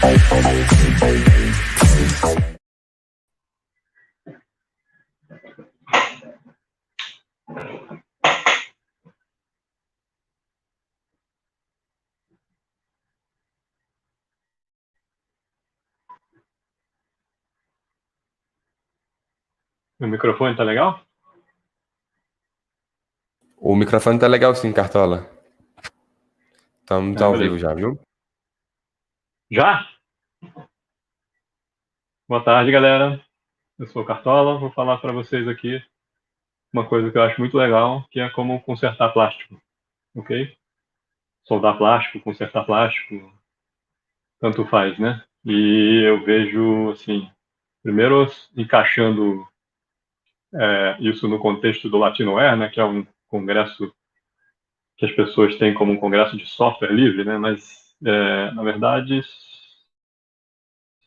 O microfone tá legal? O microfone tá legal sim, Cartola. Estamos ao vivo Beleza. já, viu? Já? Boa tarde, galera. Eu sou o Cartola. Vou falar para vocês aqui uma coisa que eu acho muito legal, que é como consertar plástico, ok? Soldar plástico, consertar plástico, tanto faz, né? E eu vejo, assim, primeiro encaixando isso no contexto do Latinoware, né, que é um congresso que as pessoas têm como um congresso de software livre, né? Mas, na verdade,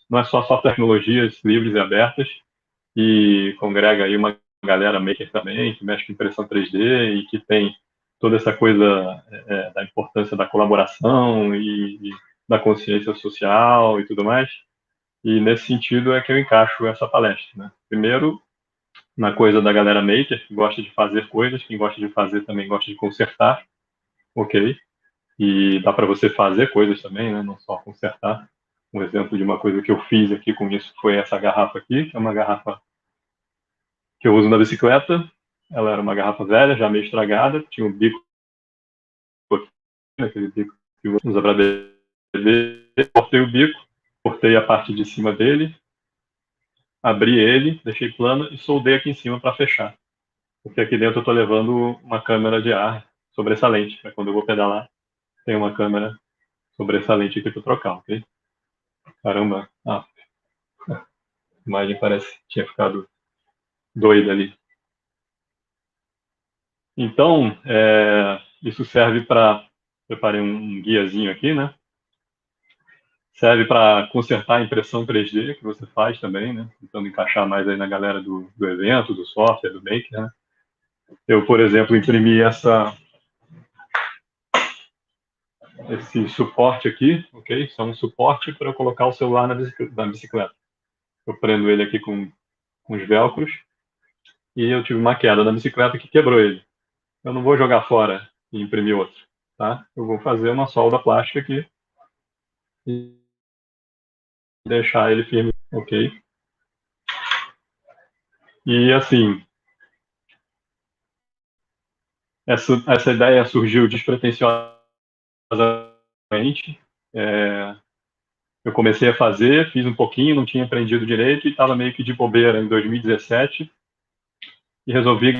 não é só tecnologias livres e abertas, e congrega aí uma galera maker também, que mexe com impressão 3D e que tem toda essa coisa da importância da colaboração e da consciência social e tudo mais. E nesse sentido é que eu encaixo essa palestra, né? Primeiro, na coisa da galera maker, que gosta de fazer coisas, quem gosta de fazer também gosta de consertar, ok? E dá para você fazer coisas também, né? Não só consertar. Um exemplo de uma coisa que eu fiz aqui com isso foi essa garrafa aqui, que é uma garrafa que eu uso na bicicleta. Ela era uma garrafa velha, já meio estragada, tinha um bico aqui, aquele bico que você usa para beber. Cortei o bico, cortei a parte de cima dele, abri ele, deixei plano e soldei aqui em cima para fechar. Porque aqui dentro eu estou levando uma câmera de ar sobressalente, para quando eu vou pedalar, tem uma câmera sobressalente aqui para trocar, ok? Caramba, a imagem parece que tinha ficado doida ali. Então, isso serve para... Preparei um guiazinho aqui, né? Serve para consertar a impressão 3D que você faz também, né? Tentando encaixar mais aí na galera do evento, do software, do maker, né? Eu, por exemplo, imprimi esse suporte aqui, ok? Isso é um suporte para eu colocar o celular na bicicleta. Eu prendo ele aqui com os velcros e eu tive uma queda na bicicleta que quebrou ele. Eu não vou jogar fora e imprimir outro, tá? Eu vou fazer uma solda plástica aqui e deixar ele firme, ok? E assim, essa ideia surgiu despretensiosamente. Eu comecei a fazer, fiz um pouquinho, não tinha aprendido direito e estava meio que de bobeira em 2017 e resolvi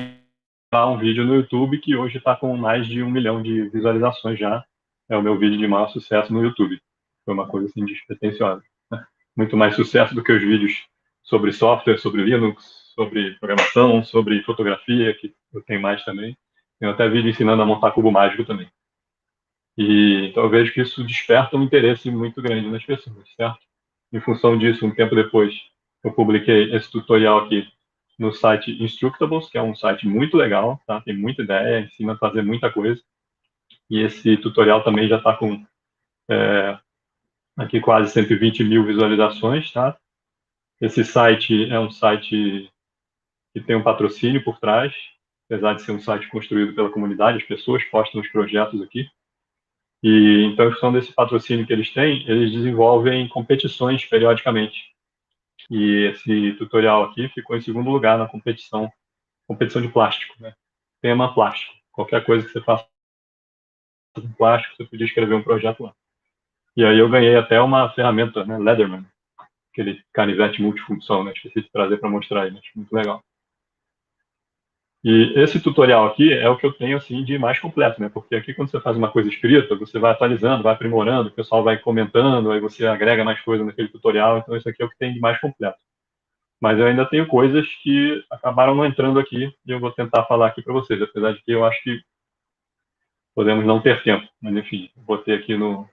gravar um vídeo no YouTube que hoje está com mais de 1 milhão de visualizações já. É o meu vídeo de maior sucesso no YouTube. Foi uma coisa assim despretensiosa, né? Muito mais sucesso do que os vídeos sobre software, sobre Linux, sobre programação, sobre fotografia, que eu tenho mais também. Tenho até vídeo ensinando a montar cubo mágico também. E então eu vejo que isso desperta um interesse muito grande nas pessoas, certo? Em função disso, um tempo depois, eu publiquei esse tutorial aqui no site Instructables, que é um site muito legal, tá? Tem muita ideia, ensina a fazer muita coisa. E esse tutorial também já está com aqui quase 120 mil visualizações, tá? Esse site é um site que tem um patrocínio por trás, apesar de ser um site construído pela comunidade, as pessoas postam os projetos aqui. E então, em função desse patrocínio que eles têm, eles desenvolvem competições periodicamente. E esse tutorial aqui ficou em segundo lugar na competição de plástico, né? Tema plástico. Qualquer coisa que você faça com plástico, você podia escrever um projeto lá. E aí eu ganhei até uma ferramenta, né, Leatherman, aquele canivete multifunção, né? Esqueci de trazer para mostrar aí, mas muito legal. E esse tutorial aqui é o que eu tenho assim de mais completo, né? Porque aqui quando você faz uma coisa escrita, você vai atualizando, vai aprimorando, o pessoal vai comentando, aí você agrega mais coisa naquele tutorial, então isso aqui é o que tem de mais completo. Mas eu ainda tenho coisas que acabaram não entrando aqui e eu vou tentar falar aqui para vocês, apesar de que eu acho que podemos não ter tempo, mas enfim, vou ter aqui no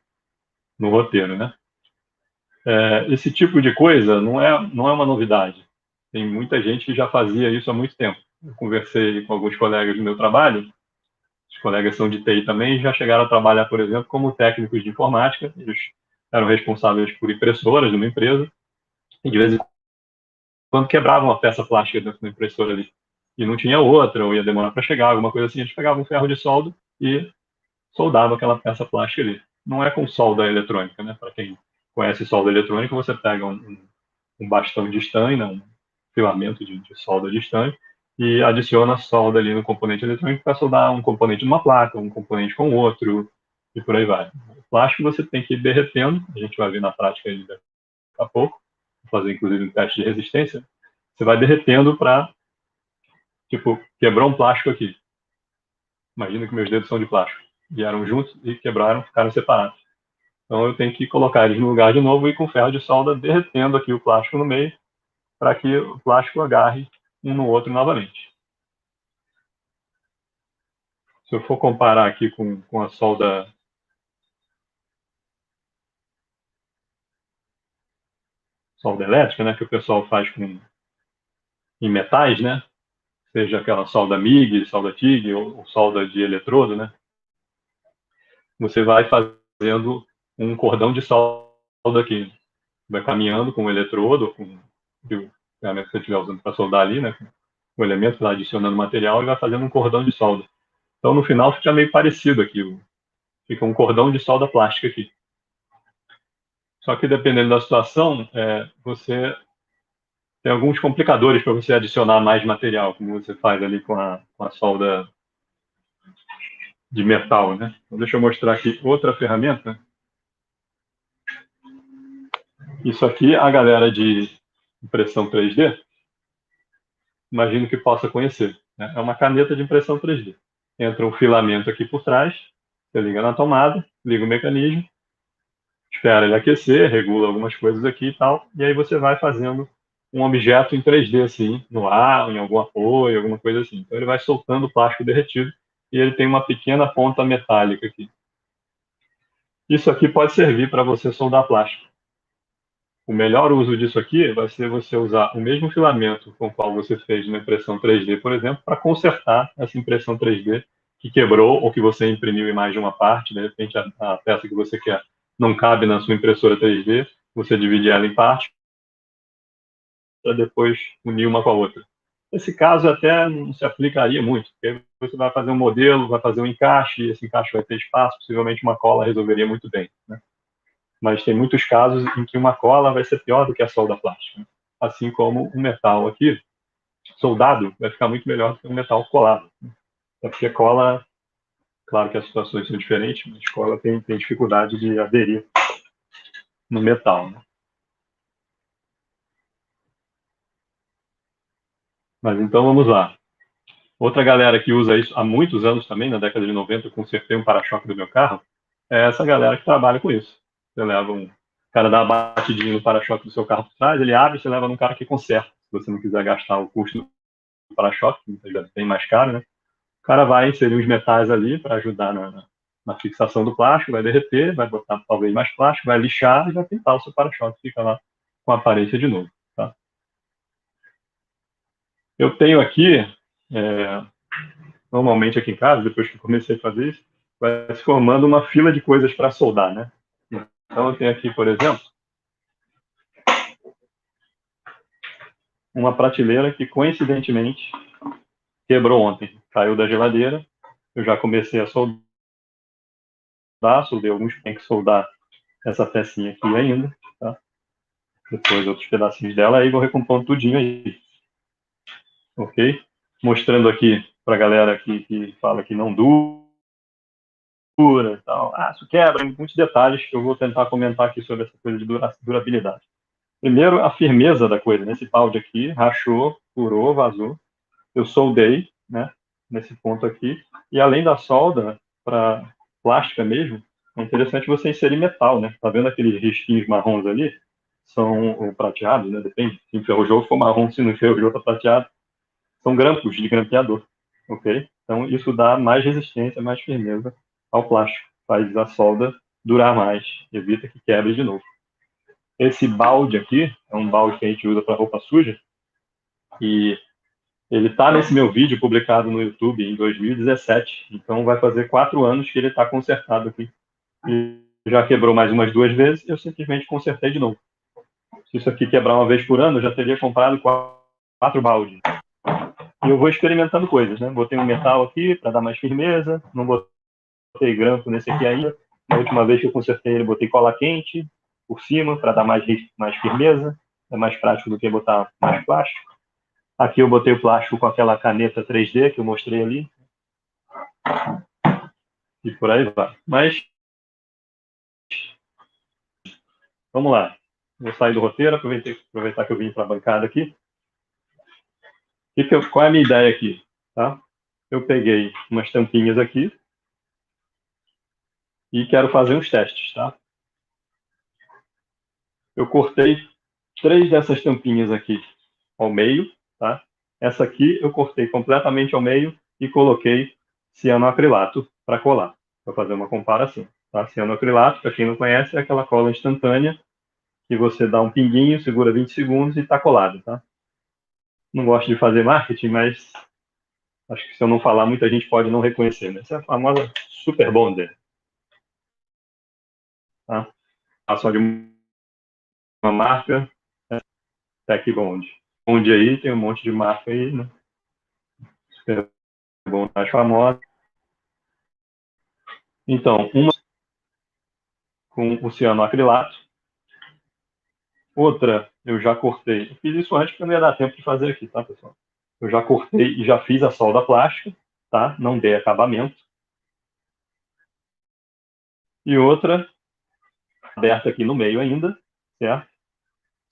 roteiro, né? Esse tipo de coisa não é uma novidade. Tem muita gente que já fazia isso há muito tempo. Eu conversei com alguns colegas do meu trabalho, os colegas são de TI também, já chegaram a trabalhar, por exemplo, como técnicos de informática, eles eram responsáveis por impressoras de uma empresa, e de vez em quando quebravam uma peça plástica dentro da impressora ali, e não tinha outra, ou ia demorar para chegar, alguma coisa assim, eles pegavam um ferro de solda e soldavam aquela peça plástica ali. Não é com solda eletrônica, né? Para quem conhece solda eletrônica, você pega um bastão de estanho, né? Um filamento de solda de estanho, e adiciona solda ali no componente eletrônico para soldar um componente numa placa, um componente com outro, e por aí vai. O plástico você tem que ir derretendo, a gente vai ver na prática aí daqui a pouco, vou fazer inclusive um teste de resistência, você vai derretendo para, tipo, quebrou um plástico aqui. Imagina que meus dedos são de plástico. Vieram juntos e quebraram, ficaram separados. Então eu tenho que colocar eles no lugar de novo e com ferro de solda derretendo aqui o plástico no meio para que o plástico agarre um no outro novamente. Se eu for comparar aqui com a solda elétrica, né, que o pessoal faz em metais, né, seja aquela solda MIG, solda TIG ou solda de eletrodo, né, você vai fazendo um cordão de solda aqui, vai caminhando com o eletrodo, com o ferramenta que você estiver usando para soldar ali, né, o elemento vai adicionando material e vai fazendo um cordão de solda. Então no final fica meio parecido aqui, fica um cordão de solda plástica aqui. Só que dependendo da situação, você tem alguns complicadores para você adicionar mais material, como você faz ali com a solda de metal, né? Então, deixa eu mostrar aqui outra ferramenta. Isso aqui, a galera de impressão 3D, imagino que possa conhecer, né? É uma caneta de impressão 3D. Entra um filamento aqui por trás, você liga na tomada, liga o mecanismo, espera ele aquecer, regula algumas coisas aqui e tal, e aí você vai fazendo um objeto em 3D, assim, no ar, em algum apoio, alguma coisa assim. Então ele vai soltando o plástico derretido e ele tem uma pequena ponta metálica aqui. Isso aqui pode servir para você soldar plástico. O melhor uso disso aqui vai ser você usar o mesmo filamento com o qual você fez na impressão 3D, por exemplo, para consertar essa impressão 3D que quebrou ou que você imprimiu em mais de uma parte, de repente a peça que você quer não cabe na sua impressora 3D, você divide ela em partes para depois unir uma com a outra. Esse caso até não se aplicaria muito, porque você vai fazer um modelo, vai fazer um encaixe, e esse encaixe vai ter espaço, possivelmente uma cola resolveria muito bem, né? Mas tem muitos casos em que uma cola vai ser pior do que a solda plástica. Assim como o metal aqui, soldado, vai ficar muito melhor do que um metal colado. É porque cola, claro que as situações são diferentes, mas cola tem dificuldade de aderir no metal, né? Mas então vamos lá. Outra galera que usa isso há muitos anos também, na década de 90, eu consertei um para-choque do meu carro, é essa galera que trabalha com isso. Você leva um o cara dá uma batidinha no para-choque do seu carro por trás, ele abre e você leva num cara que conserta. Se você não quiser gastar o custo do para-choque, que muitas vezes é bem mais caro, né? O cara vai inserir uns metais ali para ajudar na fixação do plástico, vai derreter, vai botar talvez mais plástico, vai lixar e vai pintar o seu para-choque, fica lá com a aparência de novo. Tá? Eu tenho aqui, é, normalmente aqui em casa, depois que eu comecei a fazer isso, vai se formando uma fila de coisas para soldar, né? Então eu tenho aqui, por exemplo, uma prateleira que coincidentemente quebrou ontem, caiu da geladeira, eu já comecei a soldar, soldei alguns, tem que soldar essa pecinha aqui ainda, tá? Depois outros pedacinhos dela, aí vou recompondo tudinho aí, ok? Mostrando aqui para a galera que fala que não dura e tal, isso quebra, muitos detalhes que eu vou tentar comentar aqui sobre essa coisa de durabilidade. Primeiro, a firmeza da coisa, nesse balde aqui, rachou, furou, vazou, eu soldei, né, nesse ponto aqui, e além da solda, para plástica mesmo, é interessante você inserir metal, né? Tá vendo aqueles risquinhos marrons ali? São prateados, né? Depende. Se enferrujou, for marrom, se não enferrujou, tá prateado. São grampos de grampeador, ok? Então, isso dá mais resistência, mais firmeza ao plástico. Faz a solda durar mais, evita que quebre de novo. Esse balde aqui é um balde que a gente usa para roupa suja, e ele está nesse meu vídeo publicado no YouTube em 2017, então vai fazer 4 anos que ele está consertado aqui. E já quebrou mais umas 2 vezes, eu simplesmente consertei de novo. Se isso aqui quebrar uma vez por ano, eu já teria comprado 4 baldes. E eu vou experimentando coisas, né? Botei um metal aqui para dar mais firmeza, não botei grampo nesse aqui ainda. Na última vez que eu consertei ele, botei cola quente por cima para dar mais firmeza. É mais prático do que botar mais plástico. Aqui eu botei o plástico com aquela caneta 3D que eu mostrei ali. E por aí vai. Mas, vamos lá. Vou sair do roteiro, aproveitar que eu vim para a bancada aqui. Qual é a minha ideia aqui? Tá? Eu peguei umas tampinhas aqui e quero fazer uns testes. Tá? Eu cortei 3 dessas tampinhas aqui ao meio. Tá? Essa aqui eu cortei completamente ao meio e coloquei cianoacrilato para colar, para fazer uma comparação. Tá? Cianoacrilato, para quem não conhece, é aquela cola instantânea que você dá um pinguinho, segura 20 segundos e está colado. Tá? Não gosto de fazer marketing, mas acho que se eu não falar, muita gente pode não reconhecer. Né? Essa é a famosa Super Bonder. Tá? Só de uma marca, Tech Bond. Bond aí tem um monte de marca aí, né? Super Bond mais famosa. Então, uma com o cianoacrilato, outra eu já cortei. Eu fiz isso antes porque não ia dar tempo de fazer aqui, tá, pessoal? Eu já cortei e já fiz a solda plástica, tá? Não dei acabamento. E outra aberta aqui no meio ainda, certo?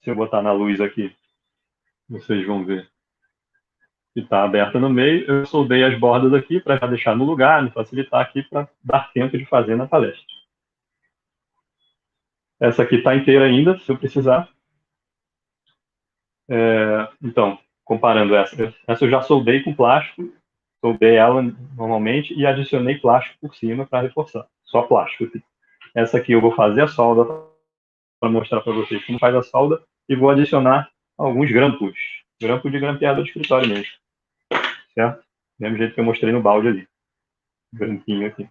Se eu botar na luz aqui, vocês vão ver que está aberta no meio. Eu soldei as bordas aqui para deixar no lugar, me facilitar aqui para dar tempo de fazer na palestra. Essa aqui está inteira ainda, se eu precisar. Então, comparando essa eu já soldei com plástico, soldei ela normalmente e adicionei plástico por cima para reforçar. Só plástico aqui. Essa aqui eu vou fazer a solda para mostrar para vocês como faz a solda e vou adicionar alguns grampos. Grampo de grampeador de escritório mesmo. Certo? Do mesmo jeito que eu mostrei no balde ali. Grampinho aqui.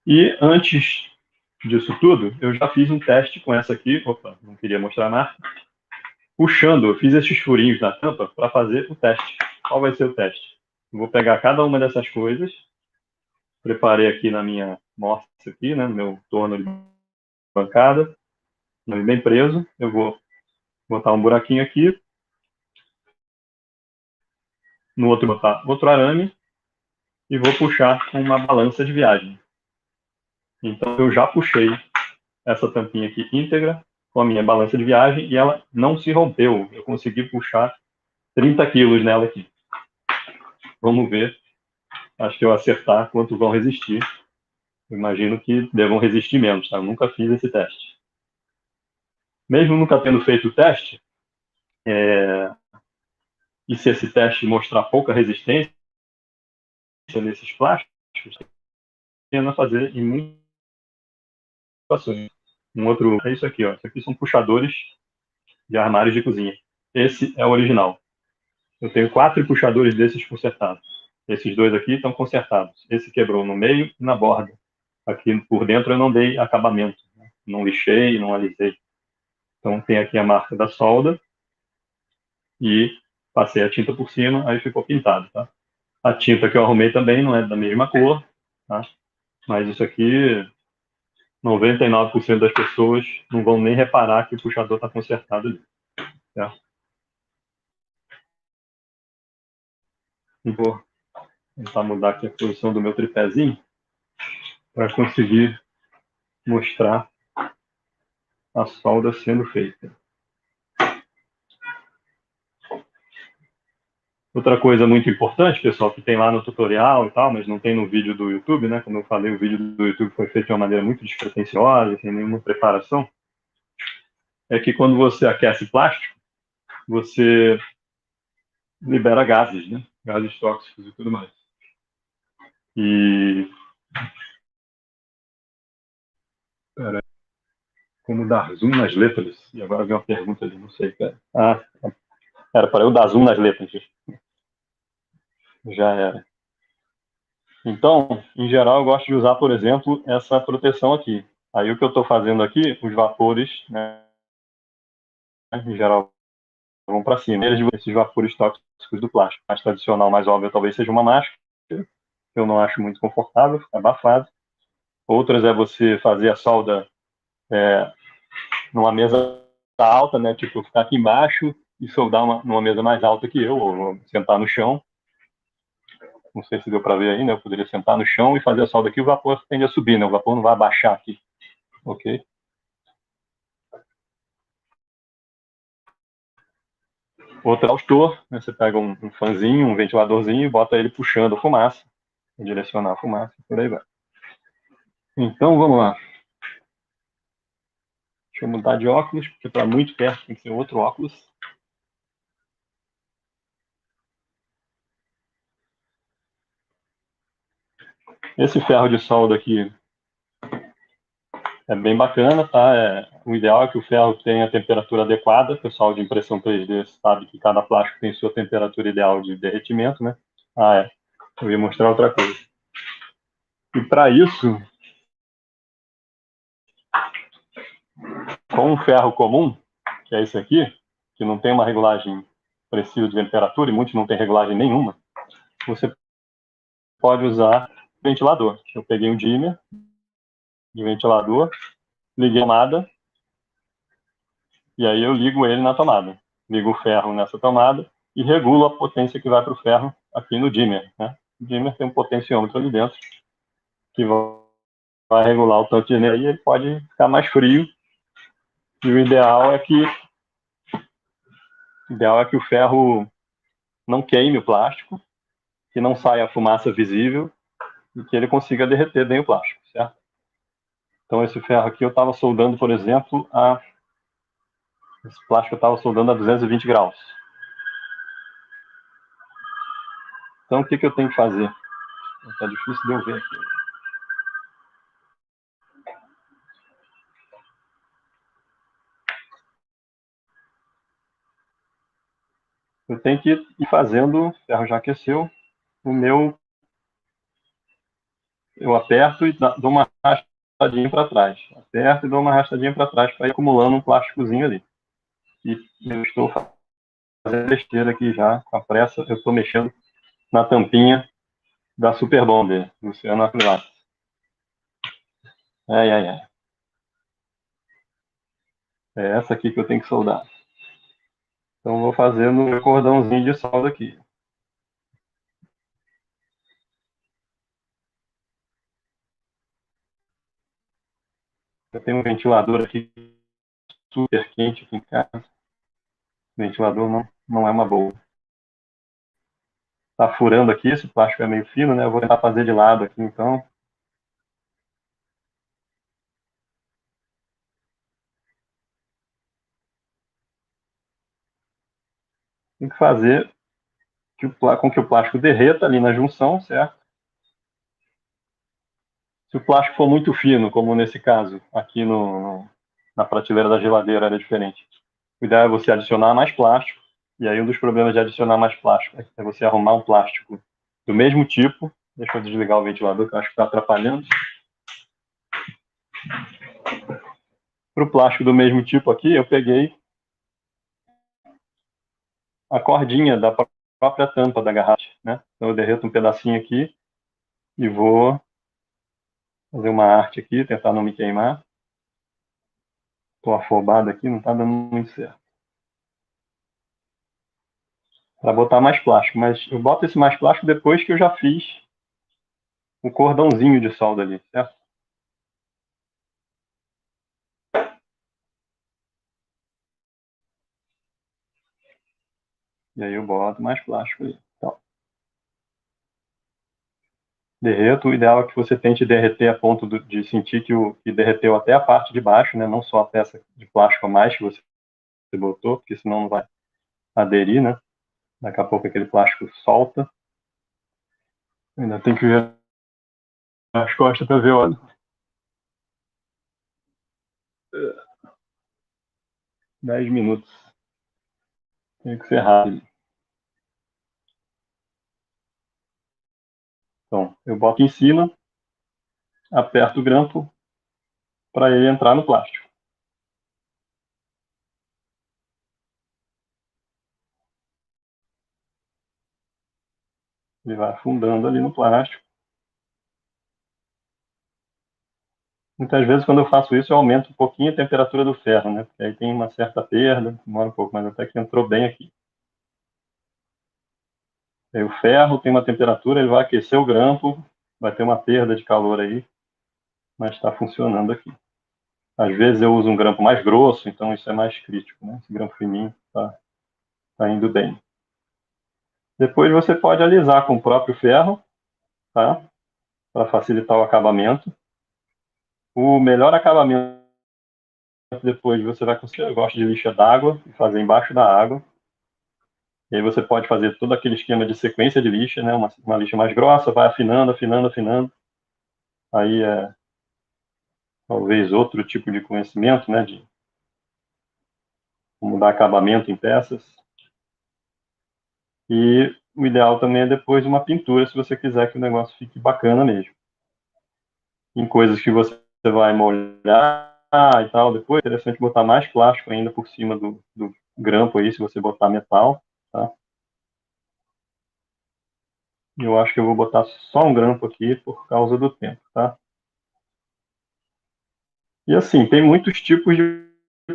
E antes disso tudo, eu já fiz um teste com essa aqui. Opa, não queria mostrar a marca. Puxando, eu fiz esses furinhos na tampa para fazer o teste. Qual vai ser o teste? Eu vou pegar cada uma dessas coisas. Preparei aqui na minha morsa aqui, né, no meu torno de bancada. Bem preso. Eu vou botar um buraquinho aqui. No outro, botar outro arame. E vou puxar com uma balança de viagem. Então, eu já puxei essa tampinha aqui íntegra com a minha balança de viagem e ela não se rompeu. Eu consegui puxar 30 quilos nela aqui. Vamos ver. Acho que eu acertar quanto vão resistir. Eu imagino que devam resistir menos, tá? Eu nunca fiz esse teste. Mesmo nunca tendo feito o teste, e se esse teste mostrar pouca resistência nesses plásticos, pena fazer em muitas situações. Um outro é isso aqui, ó. Isso aqui são puxadores de armários de cozinha. Esse é o original. Eu tenho 4 puxadores desses consertados. Esses 2 aqui estão consertados. Esse quebrou no meio e na borda. Aqui por dentro eu não dei acabamento. Né? Não lixei, não alisei. Então tem aqui a marca da solda e passei a tinta por cima, aí ficou pintado. Tá? A tinta que eu arrumei também não é da mesma cor, tá? Mas isso aqui, 99% das pessoas não vão nem reparar que o puxador está consertado ali. Certo? E vou tentar mudar aqui a posição do meu tripézinho para conseguir mostrar a solda sendo feita. Outra coisa muito importante, pessoal, que tem lá no tutorial e tal, mas não tem no vídeo do YouTube, né? Como eu falei, o vídeo do YouTube foi feito de uma maneira muito despretensiosa, sem nenhuma preparação. É que quando você aquece plástico, você libera gases, né? Gases tóxicos e tudo mais. E pera, como dar zoom nas letras? E agora vem uma pergunta ali, não sei, cara. Era para eu dar zoom nas letras. Já era. Então, em geral, eu gosto de usar, por exemplo, essa proteção aqui. Aí o que eu estou fazendo aqui, os vapores, né, em geral, vão para cima. Esses vapores tóxicos do plástico. Mais tradicional, mais óbvio, talvez seja uma máscara, que eu não acho muito confortável, fica abafado. Outras é você fazer a solda numa mesa alta, né, tipo ficar aqui embaixo e soldar numa mesa mais alta que eu, ou sentar no chão. Não sei se deu para ver aí, né? Eu poderia sentar no chão e fazer a solda aqui, o vapor tende a subir, né? O vapor não vai abaixar aqui, ok? Outro exaustor, né? Você pega um fanzinho, um ventiladorzinho e bota ele puxando a fumaça, direcionar a fumaça, por aí vai. Então, vamos lá. Deixa eu mudar de óculos, porque para muito perto tem que ser outro óculos. Esse ferro de solda aqui é bem bacana, tá? O ideal é que o ferro tenha a temperatura adequada. O pessoal de impressão 3D sabe que cada plástico tem sua temperatura ideal de derretimento, né? Eu ia mostrar outra coisa. E para isso, com um ferro comum, que é esse aqui, que não tem uma regulagem precisa de temperatura, e muitos não tem regulagem nenhuma, você pode usar ventilador. Eu peguei um dimmer de ventilador, liguei a tomada, e aí eu ligo ele na tomada. Ligo o ferro nessa tomada e regulo a potência que vai para o ferro aqui no dimmer, né? O dimmer tem um potenciômetro ali dentro que vai regular o tanto de energia e ele pode ficar mais frio. E o ideal é que o ferro não queime o plástico, que não saia a fumaça visível e que ele consiga derreter bem o plástico, certo? Então esse ferro aqui eu estava soldando, por exemplo, esse plástico eu estava soldando a 220 graus. Então o que eu tenho que fazer? Está difícil de eu ver aqui. Eu tenho que ir fazendo, o ferro já aqueceu, eu aperto e dou uma arrastadinha para trás. Aperto e dou uma arrastadinha para trás para ir acumulando um plásticozinho ali. E eu estou fazendo besteira aqui já, com a pressa, eu estou mexendo na tampinha da Super Bonder, Luciano Acrylac. Ai, ai, ai. É essa aqui que eu tenho que soldar. Então vou fazendo um cordãozinho de solda aqui. Eu tenho um ventilador aqui super quente aqui em casa. O ventilador não é uma boa. Tá furando aqui, esse plástico é meio fino, né? Eu vou tentar fazer de lado aqui então. Tem que fazer com que o plástico derreta ali na junção, certo? Se o plástico for muito fino, como nesse caso, aqui na prateleira da geladeira era diferente. O ideal é você adicionar mais plástico, e aí um dos problemas de adicionar mais plástico é você arrumar um plástico do mesmo tipo. Deixa eu desligar o ventilador, que eu acho que está atrapalhando. Para o plástico do mesmo tipo aqui, eu peguei a cordinha da própria tampa da garrafa, né? Então eu derreto um pedacinho aqui e vou fazer uma arte aqui, tentar não me queimar. Estou afobado aqui, não está dando muito certo. Para botar mais plástico, mas eu boto esse mais plástico depois que eu já fiz o cordãozinho de solda ali, certo? E aí eu boto mais plástico ali. Então, derreto, o ideal é que você tente derreter a ponto de sentir que derreteu até a parte de baixo, né? Não só a peça de plástico a mais que você botou, porque senão não vai aderir, né? Daqui a pouco aquele plástico solta. Ainda tem que ver as costas para ver, olha. 10 minutos. Tem que ser rápido. Então, eu boto em cima, aperto o grampo para ele entrar no plástico. Ele vai afundando ali no plástico. Muitas vezes, quando eu faço isso, eu aumento um pouquinho a temperatura do ferro, né? Porque aí tem uma certa perda, demora um pouco, mas até que entrou bem aqui. Aí o ferro tem uma temperatura, ele vai aquecer o grampo, vai ter uma perda de calor aí, mas está funcionando aqui. Às vezes eu uso um grampo mais grosso, então isso é mais crítico, né? Esse grampo fininho tá indo bem. Depois você pode alisar com o próprio ferro, tá? Para facilitar o acabamento. O melhor acabamento depois você vai conseguir, eu gosto de lixa d'água e fazer embaixo da água. E aí você pode fazer todo aquele esquema de sequência de lixa, né? Uma lixa mais grossa, vai afinando, afinando, afinando. Aí é talvez outro tipo de conhecimento, né? De como dar acabamento em peças. E o ideal também é depois uma pintura, se você quiser que o negócio fique bacana mesmo. Em coisas que você vai molhar e tal, depois é interessante botar mais plástico ainda por cima do grampo aí, se você botar metal, tá? Eu acho que eu vou botar só um grampo aqui por causa do tempo, tá? E assim, tem muitos tipos de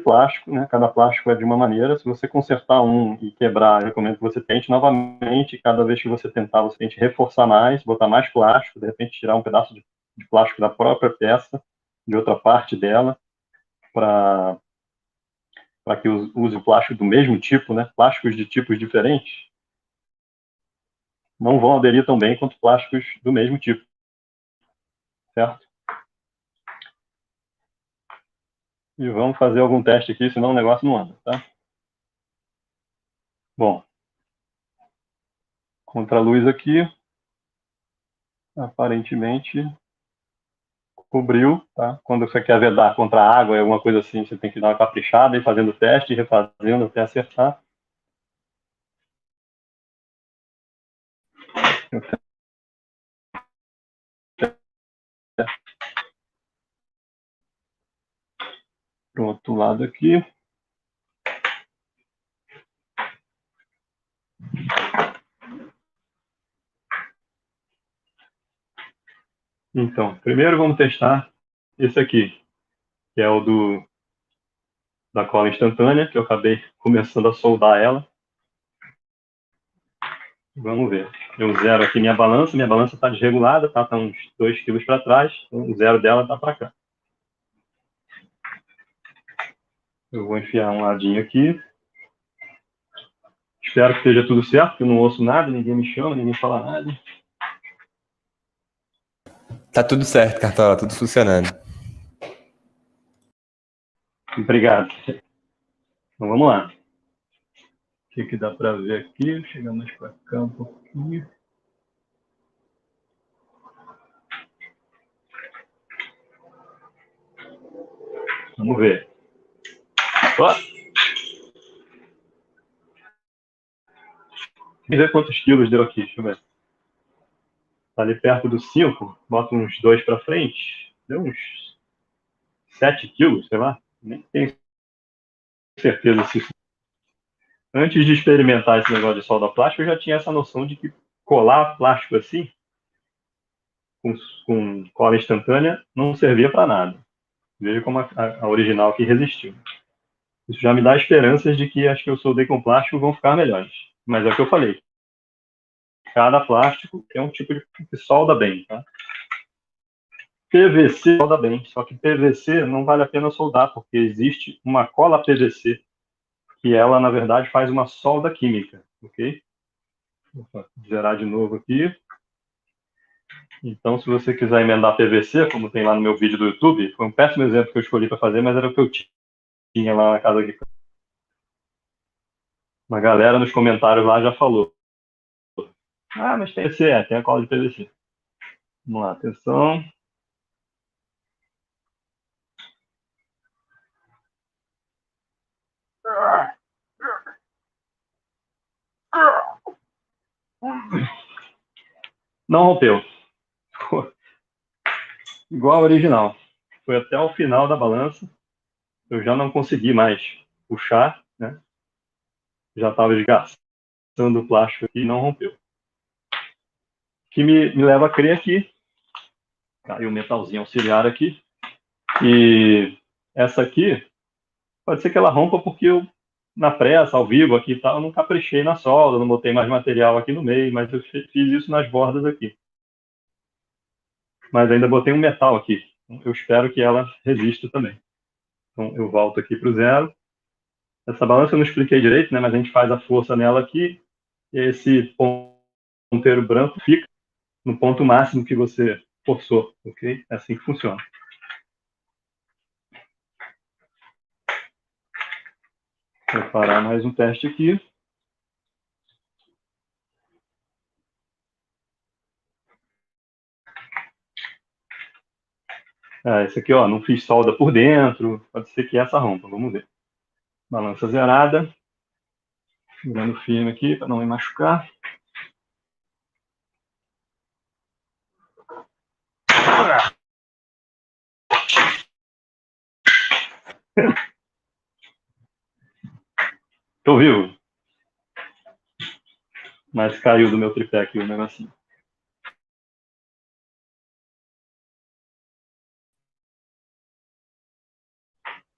plástico, né? Cada plástico é de uma maneira. Se você consertar um e quebrar, eu recomendo que você tente novamente. Cada vez que você tentar, você tente reforçar mais, botar mais plástico, de repente tirar um pedaço de plástico da própria peça, de outra parte dela, para que use o plástico do mesmo tipo, né? Plásticos de tipos diferentes não vão aderir tão bem quanto plásticos do mesmo tipo, certo? E vamos fazer algum teste aqui, senão o negócio não anda, tá? Bom, contra a luz aqui, aparentemente cobriu, tá? Quando você quer vedar contra a água, alguma coisa assim, você tem que dar uma caprichada e fazendo teste, refazendo até acertar. Pro outro lado aqui. Então, primeiro vamos testar esse aqui, que é o da cola instantânea, que eu acabei começando a soldar ela. Vamos ver. Eu zero aqui minha balança está desregulada, tá uns 2 quilos para trás, então o zero dela está para cá. Eu vou enfiar um ladinho aqui. Espero que esteja tudo certo, porque eu não ouço nada, ninguém me chama, ninguém fala nada. Tá tudo certo, Cartola, tudo funcionando. Obrigado. Então vamos lá. O que dá para ver aqui? Chegamos para cá um pouquinho. Vamos ver. Ó! Vamos ver quantos quilos deu aqui. Deixa eu ver. Tá ali perto dos 5. Bota uns 2 para frente. Deu uns 7 quilos, sei lá. Nem tenho certeza se isso. Antes de experimentar esse negócio de solda plástica, eu já tinha essa noção de que colar plástico assim, com cola instantânea, não servia para nada. Veja como a original aqui resistiu. Isso já me dá esperanças de que as que eu soldei com plástico vão ficar melhores. Mas é o que eu falei. Cada plástico é um tipo de que solda bem, tá? PVC solda bem, só que PVC não vale a pena soldar, porque existe uma cola PVC, que ela, na verdade, faz uma solda química, ok? Vou zerar de novo aqui. Então, se você quiser emendar PVC, como tem lá no meu vídeo do YouTube, foi um péssimo exemplo que eu escolhi para fazer, mas era o que eu tinha lá na casa aqui. Uma galera nos comentários lá já falou. Ah, mas tem PVC, tem a cola de PVC. Vamos lá, atenção. Não rompeu. igual ao original. Foi até o final da balança. Eu já não consegui mais puxar, né? Já estava desgastando o plástico aqui e não rompeu. O que me leva a crer aqui, caiu um metalzinho auxiliar aqui, e essa aqui, pode ser que ela rompa porque eu, na pressa, ao vivo aqui e tal, eu não caprichei na solda, não botei mais material aqui no meio, mas eu fiz isso nas bordas aqui. Mas ainda botei um metal aqui. Eu espero que ela resista também. Então eu volto aqui para o zero. Essa balança eu não expliquei direito, né? Mas a gente faz a força nela aqui, e esse ponteiro branco fica no ponto máximo que você forçou, ok? É assim que funciona. Vou parar mais um teste aqui. Esse aqui, ó, não fiz solda por dentro. Pode ser que essa rompa, vamos ver. Balança zerada. Segurando firme aqui para não me machucar. Tô vivo. Mas caiu do meu tripé aqui o negocinho.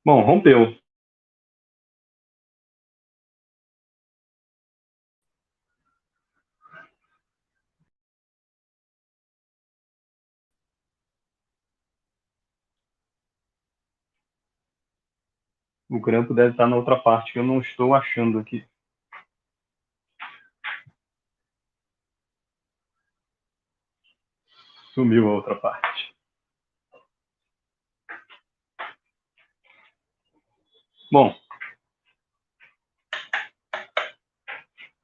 Bom, rompeu. O grampo deve estar na outra parte que eu não estou achando aqui. Sumiu a outra parte. Bom,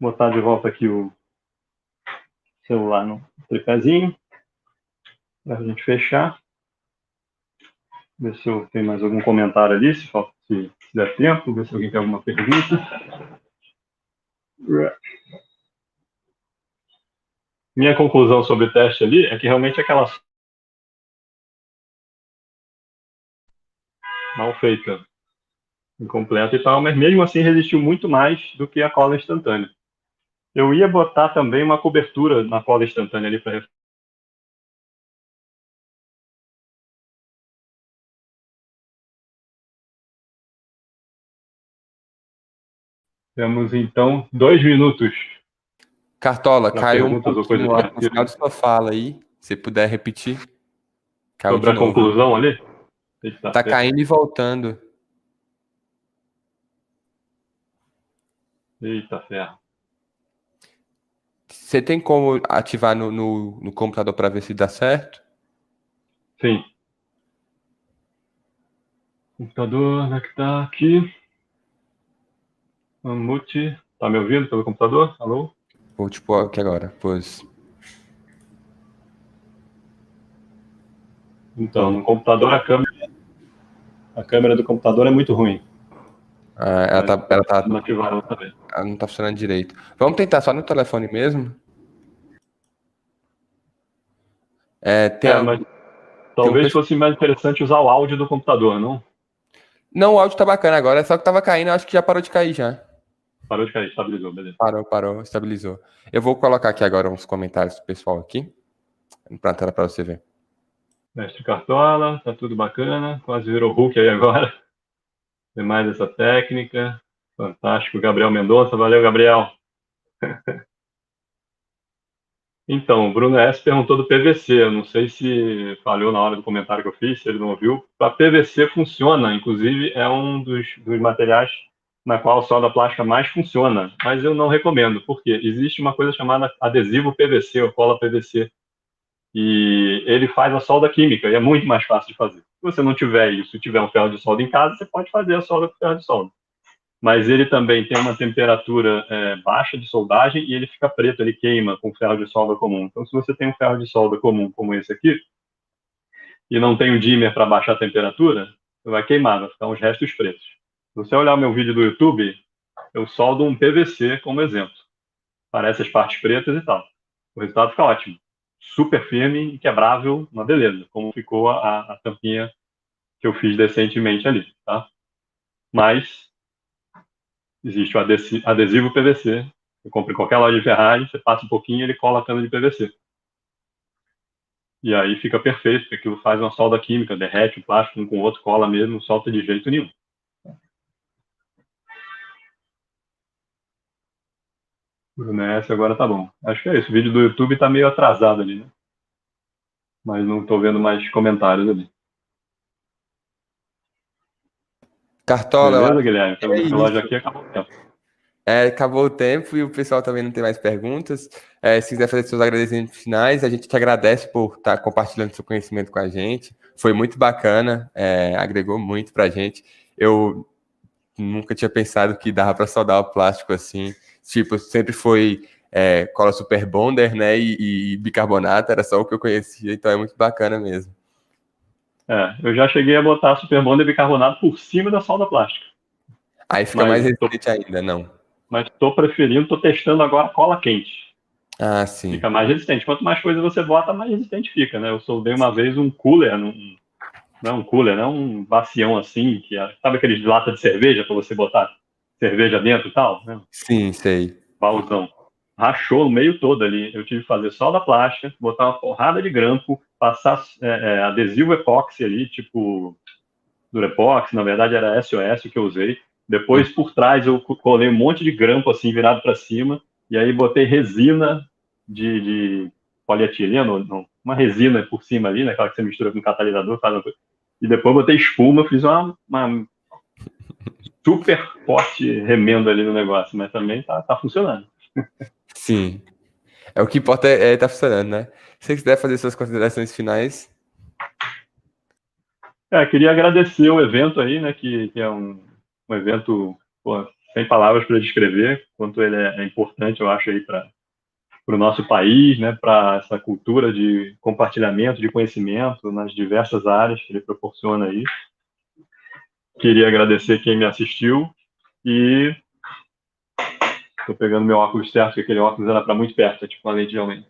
vou botar de volta aqui o celular no tripézinho para a gente fechar. Ver se eu tenho mais algum comentário ali, se der tempo, ver se alguém tem alguma pergunta. Minha conclusão sobre o teste ali é que realmente aquela mal feita, incompleta e tal, mas mesmo assim resistiu muito mais do que a cola instantânea. Eu ia botar também uma cobertura na cola instantânea ali para. Temos então 2 minutos. Cartola, caiu um Perguntas ou coisas pouquinho no final parecidas. de sua fala aí. Se puder repetir. Caiu Sobre de a novo. conclusão ali? Tá caindo e voltando. Eita ferro. Você tem como ativar no computador para ver se dá certo? Sim. Computador, onde é que tá? Aqui. Mamute. Tá me ouvindo pelo computador? Alô? Vou tipo aqui agora. Pois. Então, no computador a câmera do computador é muito ruim. Ela Ativaram também. ela não tá funcionando direito. Vamos tentar só no telefone mesmo? Mas Tem um talvez fosse mais interessante usar o áudio do computador, não? Não, o áudio tá bacana agora, só que tava caindo, eu acho que já parou de cair já. Parou de cair, estabilizou, beleza. Parou, estabilizou. Eu vou colocar aqui agora uns comentários do pessoal aqui, pra tela pra você ver. Mestre Cartola, tá tudo bacana, quase virou Hulk aí agora. Tem mais essa técnica. Fantástico, Gabriel Mendonça, valeu, Gabriel. Então, o Bruno S perguntou do PVC. Eu não sei se falhou na hora do comentário que eu fiz, se ele não ouviu. Para PVC funciona, inclusive é um dos materiais na qual a solda plástica mais funciona, mas eu não recomendo, porque existe uma coisa chamada adesivo PVC ou cola PVC, e ele faz a solda química, e é muito mais fácil de fazer. Se você não tiver isso e tiver um ferro de solda em casa, você pode fazer a solda com ferro de solda. Mas ele também tem uma temperatura baixa de soldagem e ele fica preto, ele queima com ferro de solda comum. Então, se você tem um ferro de solda comum como esse aqui, e não tem um dimmer para baixar a temperatura, você vai queimar, vai ficar uns restos pretos. Se você olhar o meu vídeo do YouTube, eu soldo um PVC como exemplo. Parece as partes pretas e tal. O resultado fica ótimo. super firme e quebrável, uma beleza, como ficou a tampinha que eu fiz decentemente ali, tá? Mas existe o adesivo PVC. Você compra em qualquer loja de ferragem, você passa um pouquinho e ele cola a tampa de PVC. E aí fica perfeito, porque aquilo faz uma solda química, derrete o plástico um com o outro, cola mesmo, não solta de jeito nenhum. Brunesse agora tá bom. Acho que é isso. O vídeo do YouTube tá meio atrasado ali, né? Mas não tô vendo mais comentários ali. Cartola, eu Beleza, acho Guilherme? que Pelo é meu relógio isso. aqui acabou o tempo. Acabou o tempo e o pessoal também não tem mais perguntas. Se quiser fazer seus agradecimentos finais, a gente te agradece por estar compartilhando seu conhecimento com a gente. Foi muito bacana, agregou muito para a gente. Eu nunca tinha pensado que dava para soldar o plástico assim. Tipo, sempre foi cola super bonder, né? E bicarbonato, era só o que eu conhecia, então é muito bacana mesmo. Eu já cheguei a botar Super Bonder e bicarbonato por cima da solda plástica. Aí fica mais Mas resistente ainda, não. tô preferindo, tô testando agora cola quente. Ah, sim. Fica mais resistente. Quanto mais coisa você bota, mais resistente fica, né? Eu soldei uma vez um cooler, não é um cooler, não é um bacião assim, sabe aqueles de lata de cerveja para você botar cerveja dentro e tal, né? Sim, sei. Baúzão. Rachou o meio todo ali. Eu tive que fazer solda plástica, botar uma porrada de grampo, passar adesivo epóxi ali, tipo Durepox, na verdade era SOS que eu usei. Depois, por trás, eu colei um monte de grampo assim, virado para cima, e aí botei resina de polietileno, não, uma resina por cima ali, né, aquela que você mistura com catalisador, e depois botei espuma, fiz uma super forte remendo ali no negócio, mas também tá funcionando. Sim. O que importa tá funcionando, né? Se você quiser fazer suas considerações finais. Queria agradecer o evento aí, né, que é um evento, pô, sem palavras para descrever, quanto ele é importante, eu acho, aí para o nosso país, né, para essa cultura de compartilhamento de conhecimento nas diversas áreas que ele proporciona aí. Queria agradecer quem me assistiu e estou pegando meu óculos certo, que aquele óculos era para muito perto, é tipo uma lente de aumento.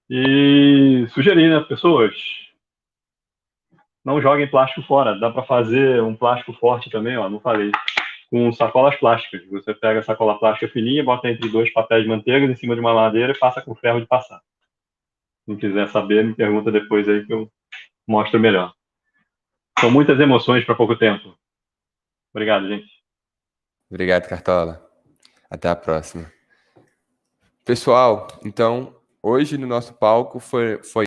E sugerir, né, pessoas, não joguem plástico fora, dá para fazer um plástico forte também, ó, não falei, com sacolas plásticas. Você pega a sacola plástica fininha, bota entre dois papéis de manteiga em cima de uma madeira e passa com ferro de passar. Quem quiser saber, me pergunta depois aí que eu mostro melhor. São muitas emoções para pouco tempo. Obrigado, gente. Obrigado, Cartola. Até a próxima. Pessoal, então, hoje no nosso palco foi